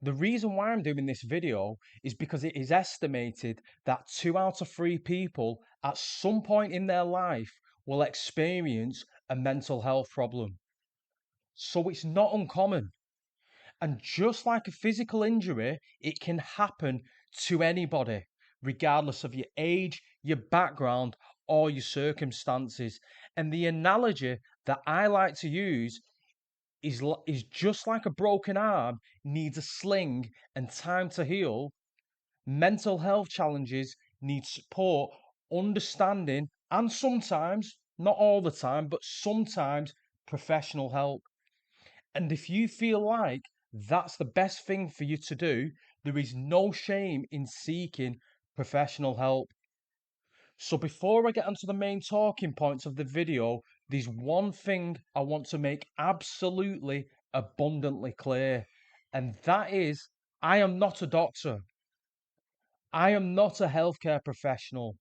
The reason why I'm doing this video is because it is estimated that 2 out of 3 people at some point in their life will experience a mental health problem. So it's not uncommon. And just like a physical injury, it can happen to anybody, regardless of your age, your background, or your circumstances. And the analogy that I like to use is just like a broken arm needs a sling and time to heal. Mental health challenges need support, understanding, and sometimes, not all the time, but sometimes professional help. And if you feel like that's the best thing for you to do, there is no shame in seeking professional help. So before I get onto the main talking points of the video, there's one thing I want to make absolutely abundantly clear, and that is I am not a doctor. I am not a healthcare professional.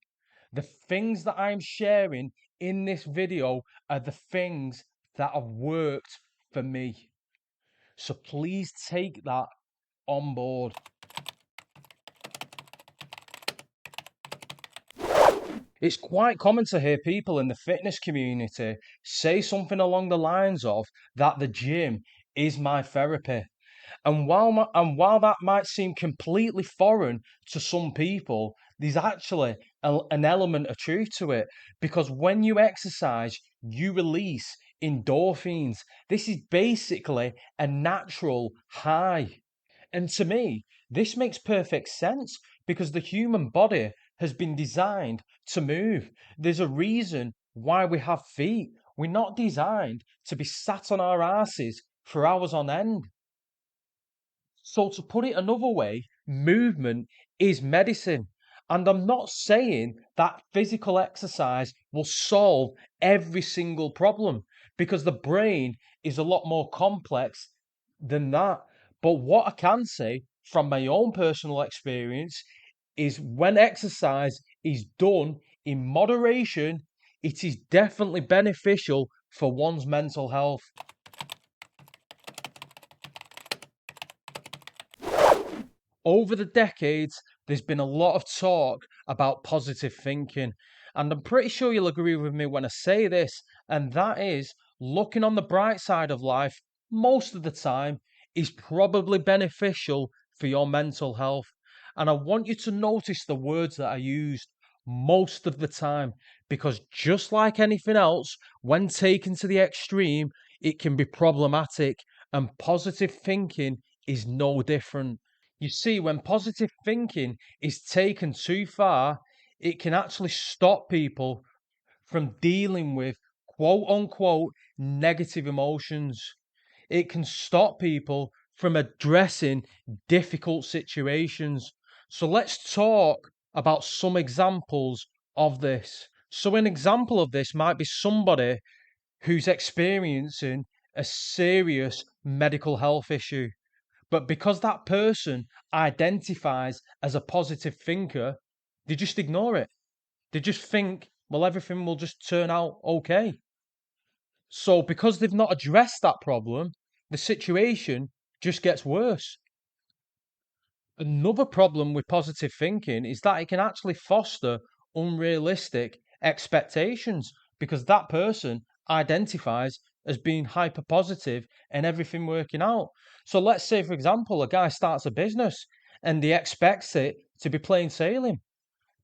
The things that I'm sharing in this video are the things that have worked for me. So please take that on board. It's quite common to hear people in the fitness community say something along the lines of that the gym is my therapy. And while that might seem completely foreign to some people, there's actually an element of truth to it. Because when you exercise, you release endorphins. This is basically a natural high. And to me, this makes perfect sense because the human body has been designed to move. There's a reason why we have feet. We're not designed to be sat on our asses for hours on end. So, to put it another way, movement is medicine. And I'm not saying that physical exercise will solve every single problem because the brain is a lot more complex than that. But what I can say from my own personal experience is when exercise is done in moderation, it is definitely beneficial for one's mental health. Over the decades, there's been a lot of talk about positive thinking. And I'm pretty sure you'll agree with me when I say this, and that is looking on the bright side of life most of the time is probably beneficial for your mental health. And I want you to notice the words that I used most of the time, because just like anything else, when taken to the extreme, it can be problematic, and positive thinking is no different. You see, when positive thinking is taken too far, it can actually stop people from dealing with quote unquote negative emotions. It can stop people from addressing difficult situations. So let's talk about some examples of this. So, an example of this might be somebody who's experiencing a serious medical health issue. But because that person identifies as a positive thinker, they just ignore it. They just think, well, everything will just turn out okay. So because they've not addressed that problem, the situation just gets worse. Another problem with positive thinking is that it can actually foster unrealistic expectations because that person identifies as being hyper positive and everything working out. So let's say, for example, a guy starts a business and he expects it to be plain sailing.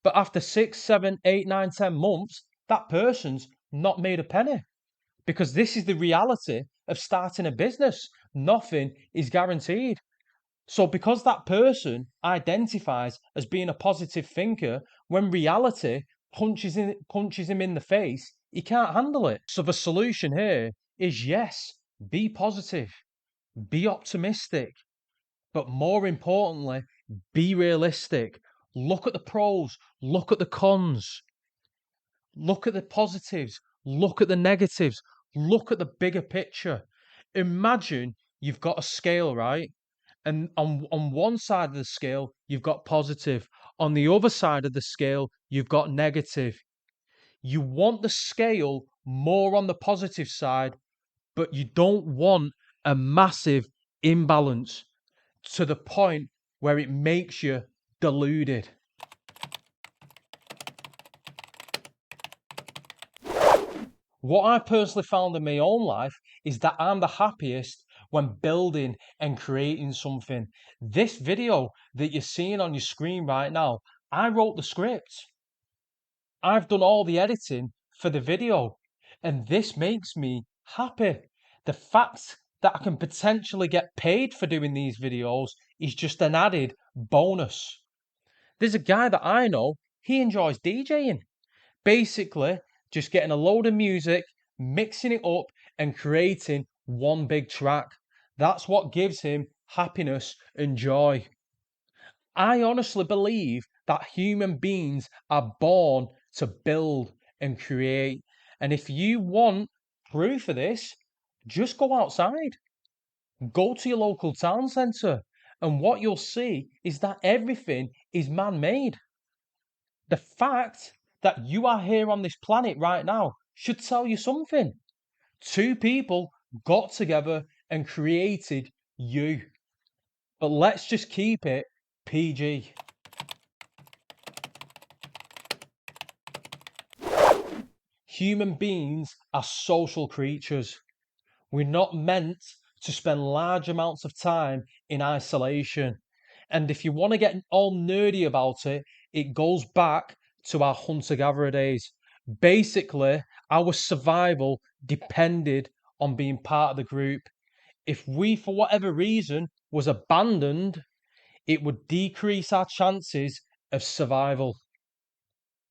But after 6, 7, 8, 9, 10 months, that person's not made a penny because this is the reality of starting a business. Nothing is guaranteed. So, because that person identifies as being a positive thinker, when reality punches him in the face, he can't handle it. So, the solution here is yes, be positive, be optimistic, but more importantly, be realistic. Look at the pros, look at the cons, look at the positives, look at the negatives, look at the bigger picture. Imagine you've got a scale, right? And on one side of the scale, you've got positive. On the other side of the scale, you've got negative. You want the scale more on the positive side, but you don't want a massive imbalance to the point where it makes you deluded. What I personally found in my own life is that I'm the happiest when building and creating something. This video that you're seeing on your screen right now, I wrote the script. I've done all the editing for the video, and this makes me happy. The fact that I can potentially get paid for doing these videos is just an added bonus. There's a guy that I know, he enjoys DJing. Basically, just getting a load of music, mixing it up, and creating one big track. That's what gives him happiness and joy. I honestly believe that human beings are born to build and create. And if you want proof of this, just go outside, go to your local town centre, and what you'll see is that everything is man made. The fact that you are here on this planet right now should tell you something. Two people got together and created you. But let's just keep it PG. Human beings are social creatures. We're not meant to spend large amounts of time in isolation. And if you want to get all nerdy about it, it goes back to our hunter-gatherer days. Basically, our survival depended on being part of the group. If we, for whatever reason, was abandoned, it would decrease our chances of survival.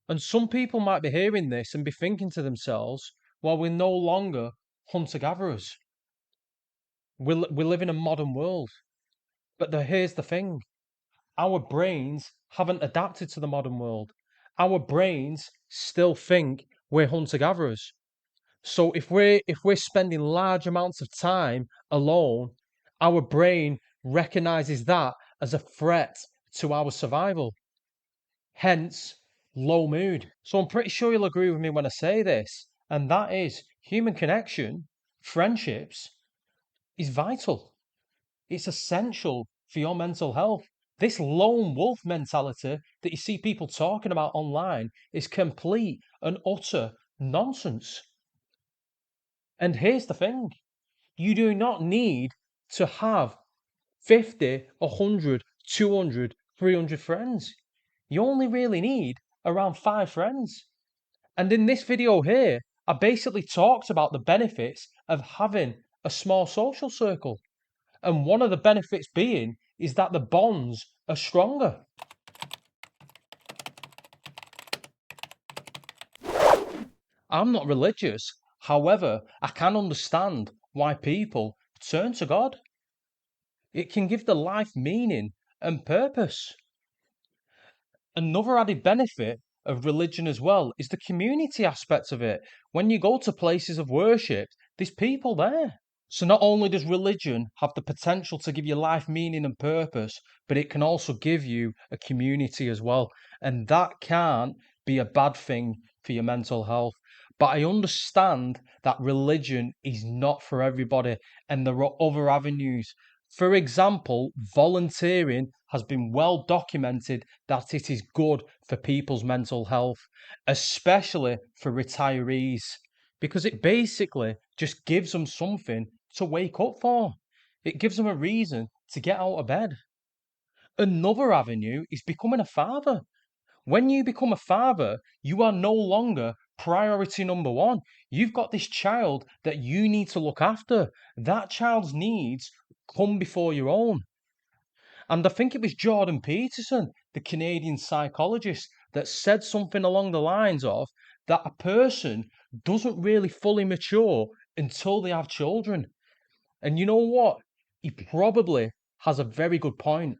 And some people might be hearing this and be thinking to themselves, well, we're no longer hunter-gatherers. We live in a modern world. But here's the thing. Our brains haven't adapted to the modern world. Our brains still think we're hunter-gatherers. So if we're spending large amounts of time alone, our brain recognizes that as a threat to our survival. Hence, low mood. So I'm pretty sure you'll agree with me when I say this, and that is human connection, friendships, is vital. It's essential for your mental health. This lone wolf mentality that you see people talking about online is complete and utter nonsense. And here's the thing. You do not need to have 50, 100, 200, 300 friends. You only really need around 5 friends. And in this video here, I basically talked about the benefits of having a small social circle. And one of the benefits being is that the bonds are stronger. I'm not religious. However, I can understand why people turn to God. It can give the life meaning and purpose. Another added benefit of religion as well is the community aspect of it. When you go to places of worship, there's people there. So not only does religion have the potential to give you life meaning and purpose, but it can also give you a community as well. And that can't be a bad thing for your mental health. But I understand that religion is not for everybody and there are other avenues. For example, volunteering has been well documented that it is good for people's mental health, especially for retirees, because it basically just gives them something to wake up for. It gives them a reason to get out of bed. Another avenue is becoming a father. When you become a father, you are no longer priority number one. You've got this child that you need to look after. That child's needs come before your own. And I think it was Jordan Peterson, the Canadian psychologist, that said something along the lines of that a person doesn't really fully mature until they have children. And you know what? He probably has a very good point.